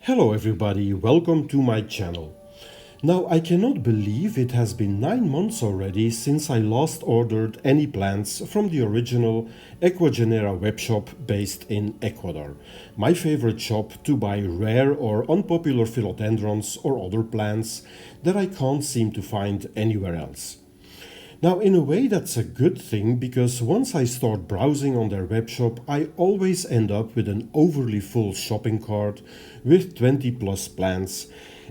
Hello everybody, welcome to my channel. Now I cannot believe it has been 9 months already since I last ordered any plants from the original Ecuagenera webshop based in Ecuador. My favorite shop to buy rare or unpopular philodendrons or other plants that I can't seem to find anywhere else. Now in a way that's a good thing, because once I start browsing on their webshop I always end up with an overly full shopping cart with 20 plus plants,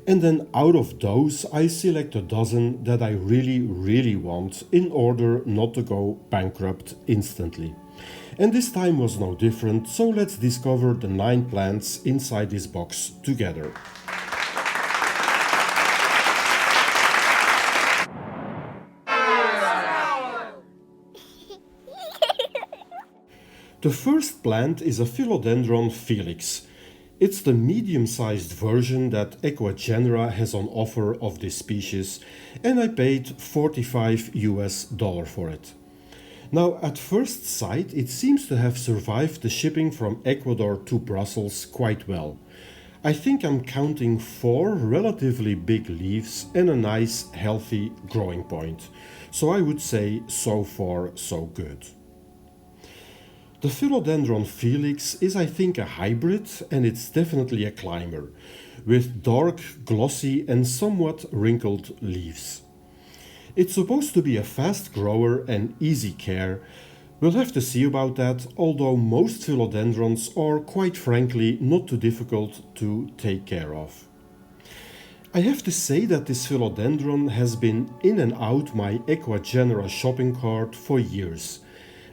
and then out of those I select a dozen that I really want in order not to go bankrupt instantly. And this time was no different, so let's discover the 9 plants inside this box together. The first plant is a Philodendron Felix. It's the medium-sized version that Ecuagenera has on offer of this species, and I paid $45 for it. Now, at first sight, it seems to have survived the shipping from Ecuador to Brussels quite well. I think I'm counting 4 relatively big leaves and a nice, healthy growing point. So I would say so far, so good. The Philodendron Felix is, I think, a hybrid, and it's definitely a climber, with dark, glossy and somewhat wrinkled leaves. It's supposed to be a fast grower and easy care. We'll have to see about that, although most philodendrons are quite frankly not too difficult to take care of. I have to say that this philodendron has been in and out my Ecuagenera shopping cart for years.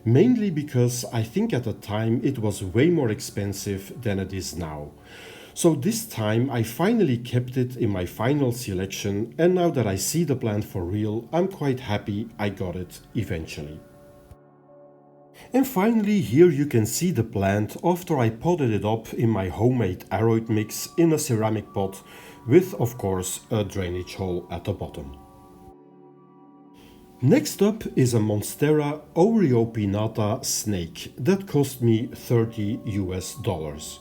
Mainly because I think at the time it was way more expensive than it is now. So this time I finally kept it in my final selection, and now that I see the plant for real, I'm quite happy I got it eventually. And finally, here you can see the plant after I potted it up in my homemade aroid mix in a ceramic pot with, of course, a drainage hole at the bottom. Next up is a Monstera aureopinnata snake that cost me $30.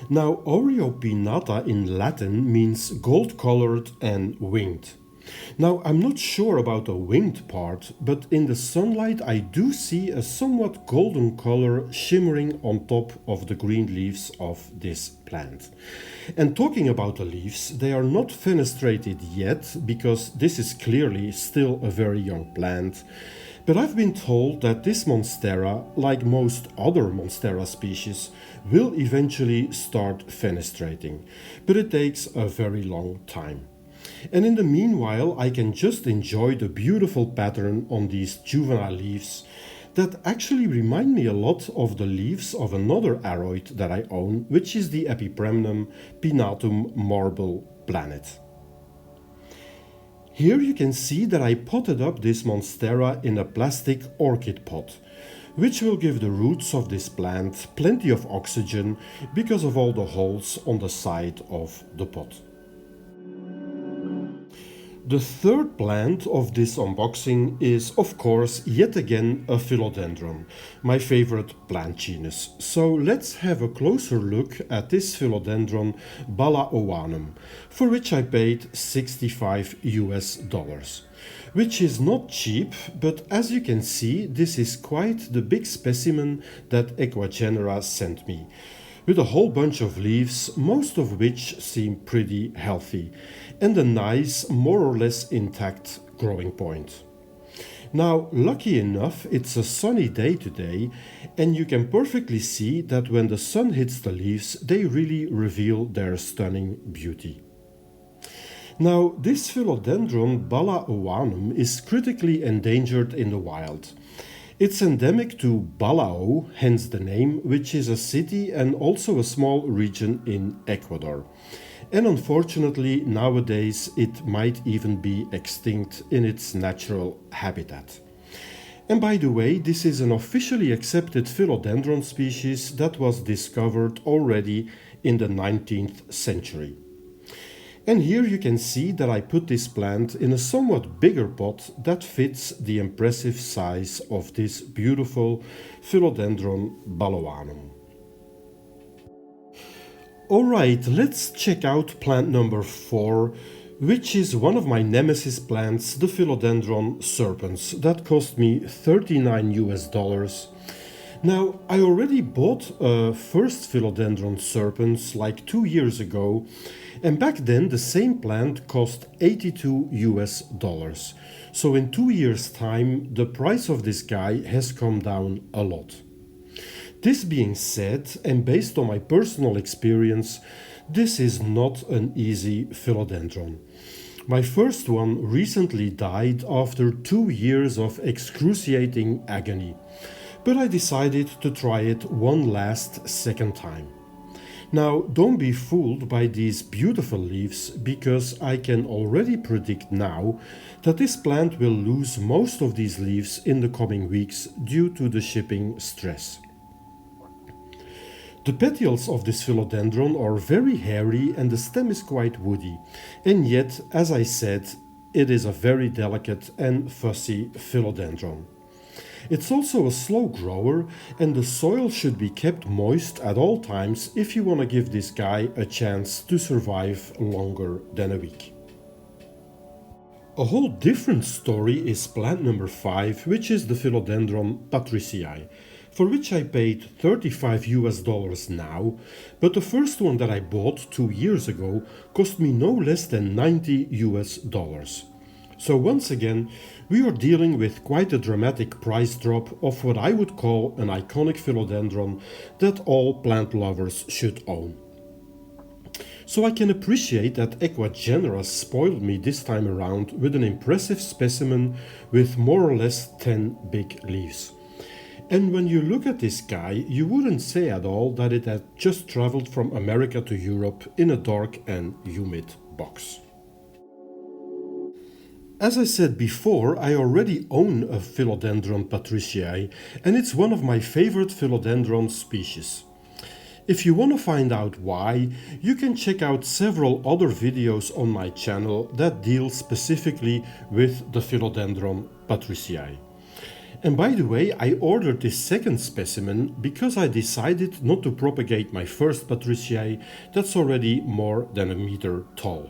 Now, aureopinnata in Latin means gold colored and winged. Now, I'm not sure about the winged part, but in the sunlight I do see a somewhat golden color shimmering on top of the green leaves of this plant. And talking about the leaves, they are not fenestrated yet, because this is clearly still a very young plant. But I've been told that this Monstera, like most other Monstera species, will eventually start fenestrating, but it takes a very long time. And in the meanwhile, I can just enjoy the beautiful pattern on these juvenile leaves that actually remind me a lot of the leaves of another aroid that I own, which is the Epipremnum pinatum marble planet. Here you can see that I potted up this Monstera in a plastic orchid pot, which will give the roots of this plant plenty of oxygen because of all the holes on the side of the pot. The third plant of this unboxing is, of course, yet again a philodendron, my favorite plant genus. So let's have a closer look at this Philodendron Balaoanum, for which I paid $65, which is not cheap, but as you can see, this is quite the big specimen that Ecuagenera sent me, with a whole bunch of leaves, most of which seem pretty healthy, and a nice, more or less intact growing point. Now, lucky enough, it's a sunny day today, and you can perfectly see that when the sun hits the leaves, they really reveal their stunning beauty. Now, this Philodendron Balaoanum is critically endangered in the wild. It's endemic to Balao, hence the name, which is a city and also a small region in Ecuador. And unfortunately, nowadays it might even be extinct in its natural habitat. And by the way, this is an officially accepted philodendron species that was discovered already in the 19th century. And here you can see that I put this plant in a somewhat bigger pot that fits the impressive size of this beautiful Philodendron Balaanum. Alright, let's check out plant number 4, which is one of my nemesis plants, the Philodendron Serpents, that cost me $39. Now, I already bought a first Philodendron Serpents like 2 years ago, and back then the same plant cost $82. So in 2 years' time, the price of this guy has come down a lot. This being said, and based on my personal experience, this is not an easy philodendron. My first one recently died after 2 years of excruciating agony, but I decided to try it one last second time. Now, don't be fooled by these beautiful leaves, because I can already predict now that this plant will lose most of these leaves in the coming weeks due to the shipping stress. The petioles of this philodendron are very hairy and the stem is quite woody, and yet, as I said, it is a very delicate and fussy philodendron. It's also a slow grower, and the soil should be kept moist at all times if you want to give this guy a chance to survive longer than a week. A whole different story is plant number 5, which is the Philodendron Patricii, for which I paid $35 now, but the first one that I bought 2 years ago cost me no less than $90. So once again, we are dealing with quite a dramatic price drop of what I would call an iconic philodendron that all plant lovers should own. So I can appreciate that Ecuagenera spoiled me this time around with an impressive specimen with more or less 10 big leaves. And when you look at this guy, you wouldn't say at all that it had just traveled from America to Europe in a dark and humid box. As I said before, I already own a Philodendron Patricii, and it's one of my favorite philodendron species. If you want to find out why, you can check out several other videos on my channel that deal specifically with the Philodendron Patricii. And by the way, I ordered this second specimen because I decided not to propagate my first Patricii that's already more than a meter tall.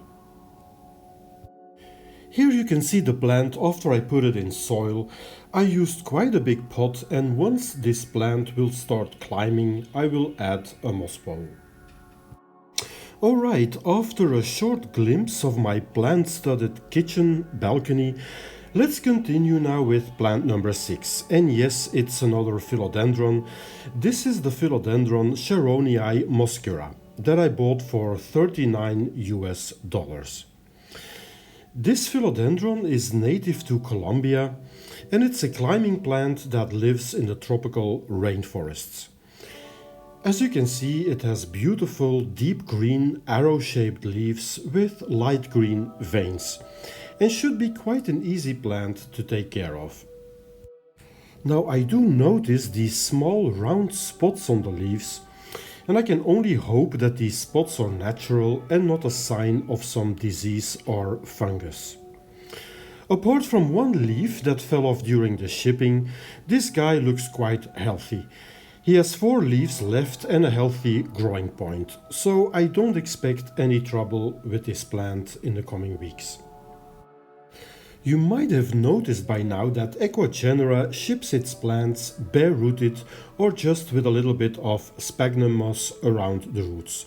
Here you can see the plant after I put it in soil. I used quite a big pot, and once this plant will start climbing, I will add a moss bowl. Alright, after a short glimpse of my plant-studded kitchen balcony, let's continue now with plant number 6, and yes, it's another philodendron. This is the Philodendron Sharoniae mosquera that I bought for $39. This philodendron is native to Colombia, and it's a climbing plant that lives in the tropical rainforests. As you can see, it has beautiful deep green arrow-shaped leaves with light green veins, and should be quite an easy plant to take care of. Now, I do notice these small round spots on the leaves, and I can only hope that these spots are natural and not a sign of some disease or fungus. Apart from one leaf that fell off during the shipping, this guy looks quite healthy. He has 4 leaves left and a healthy growing point, so I don't expect any trouble with this plant in the coming weeks. You might have noticed by now that Ecuagenera ships its plants bare-rooted or just with a little bit of sphagnum moss around the roots,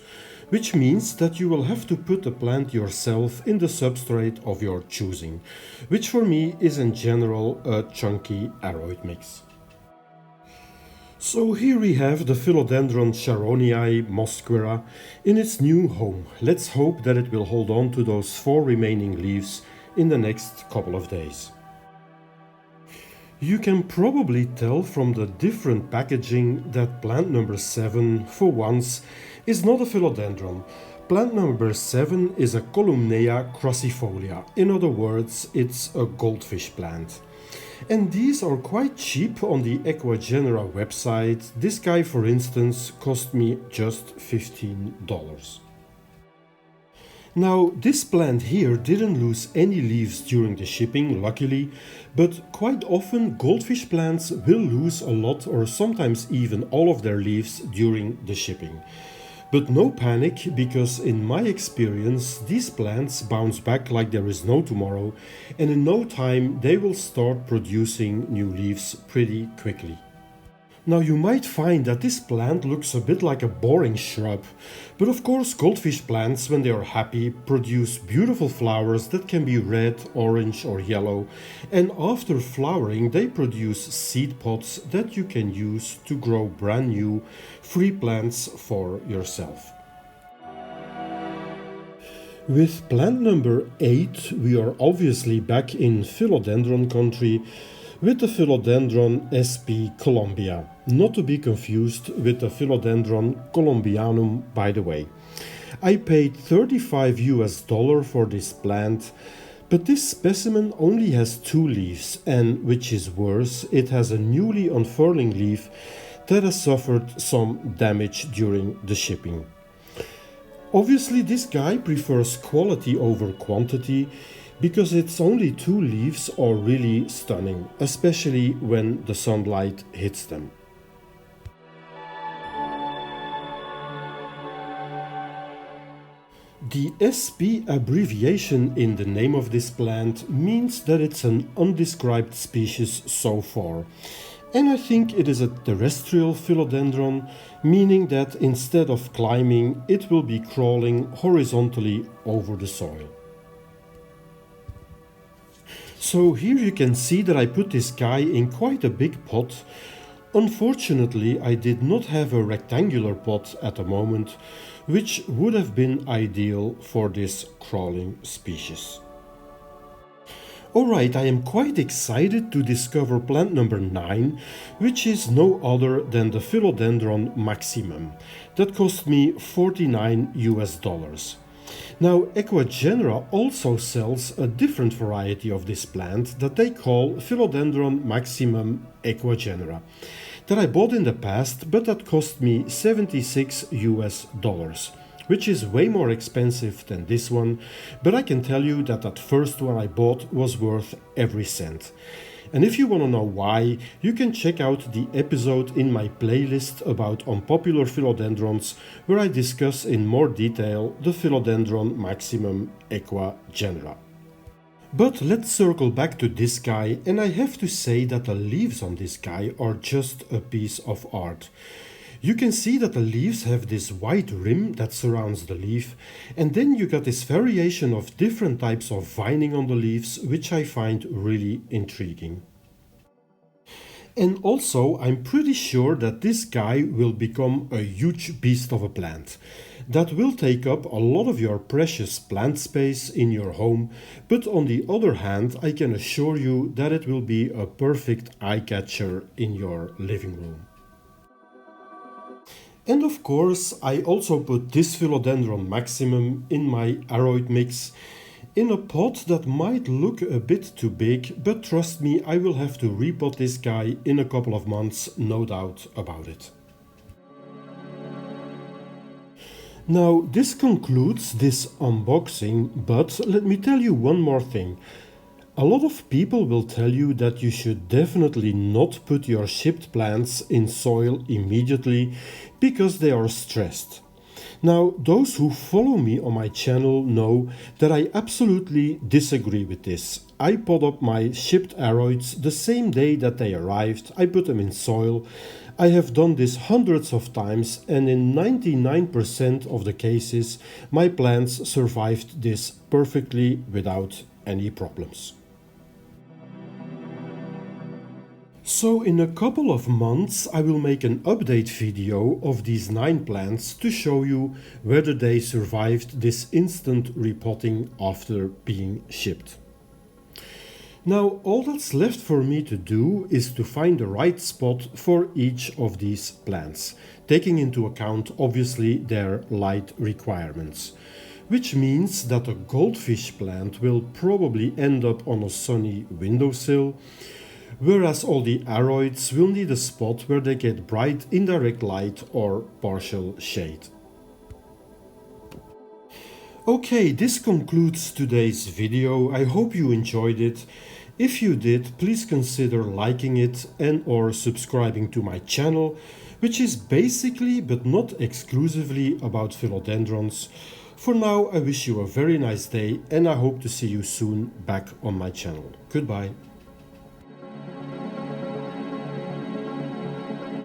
which means that you will have to put the plant yourself in the substrate of your choosing, which for me is in general a chunky aroid mix. So here we have the Philodendron Sharoniae mosquera in its new home. Let's hope that it will hold on to those 4 remaining leaves in the next couple of days. You can probably tell from the different packaging that plant number 7, for once, is not a philodendron. Plant number 7 is a Columnea crassifolia. In other words, it's a goldfish plant. And these are quite cheap on the Ecuagenera website. This guy, for instance, cost me just $15. Now, this plant here didn't lose any leaves during the shipping, luckily, but quite often goldfish plants will lose a lot or sometimes even all of their leaves during the shipping. But no panic, because in my experience these plants bounce back like there is no tomorrow, and in no time they will start producing new leaves pretty quickly. Now you might find that this plant looks a bit like a boring shrub, but of course goldfish plants, when they are happy, produce beautiful flowers that can be red, orange or yellow, and after flowering they produce seed pods that you can use to grow brand new free plants for yourself. With plant number 8 we are obviously back in philodendron country, with the Philodendron sp. colombia, not to be confused with the Philodendron columbianum, by the way. I paid $35 for this plant, but this specimen only has 2 leaves, and which is worse, it has a newly unfurling leaf that has suffered some damage during the shipping. Obviously this guy prefers quality over quantity, because its only 2 leaves are really stunning, especially when the sunlight hits them. The SP abbreviation in the name of this plant means that it's an undescribed species so far. And I think it is a terrestrial philodendron, meaning that instead of climbing, it will be crawling horizontally over the soil. So here you can see that I put this guy in quite a big pot. Unfortunately, I did not have a rectangular pot at the moment, which would have been ideal for this crawling species. Alright, I am quite excited to discover plant number 9, which is no other than the Philodendron maximum. That cost me $49. Now, Ecuagenera also sells a different variety of this plant that they call Philodendron maximum Ecuagenera, that I bought in the past, but that cost me $76, which is way more expensive than this one, but I can tell you that that first one I bought was worth every cent. And if you want to know why, you can check out the episode in my playlist about unpopular philodendrons, where I discuss in more detail the Philodendron maximum Ecuagenera. But let's circle back to this guy, and I have to say that the leaves on this guy are just a piece of art. You can see that the leaves have this white rim that surrounds the leaf, and then you got this variation of different types of vining on the leaves, which I find really intriguing. And also, I'm pretty sure that this guy will become a huge beast of a plant that will take up a lot of your precious plant space in your home, but on the other hand, I can assure you that it will be a perfect eye catcher in your living room. And of course, I also put this Philodendron maximum in my aroid mix, in a pot that might look a bit too big, but trust me, I will have to repot this guy in a couple of months, no doubt about it. Now, this concludes this unboxing, but let me tell you one more thing. A lot of people will tell you that you should definitely not put your shipped plants in soil immediately because they are stressed. Now, those who follow me on my channel know that I absolutely disagree with this. I pot up my shipped aroids the same day that they arrived. I put them in soil. I have done this hundreds of times, and in 99% of the cases my plants survived this perfectly without any problems. So in a couple of months I will make an update video of these 9 plants to show you whether they survived this instant repotting after being shipped. Now all that's left for me to do is to find the right spot for each of these plants, taking into account obviously their light requirements. Which means that a goldfish plant will probably end up on a sunny windowsill, whereas all the aroids will need a spot where they get bright indirect light or partial shade. Okay, this concludes today's video. I hope you enjoyed it. If you did, please consider liking it and or subscribing to my channel, which is basically but not exclusively about philodendrons. For now, I wish you a very nice day and I hope to see you soon back on my channel. Goodbye.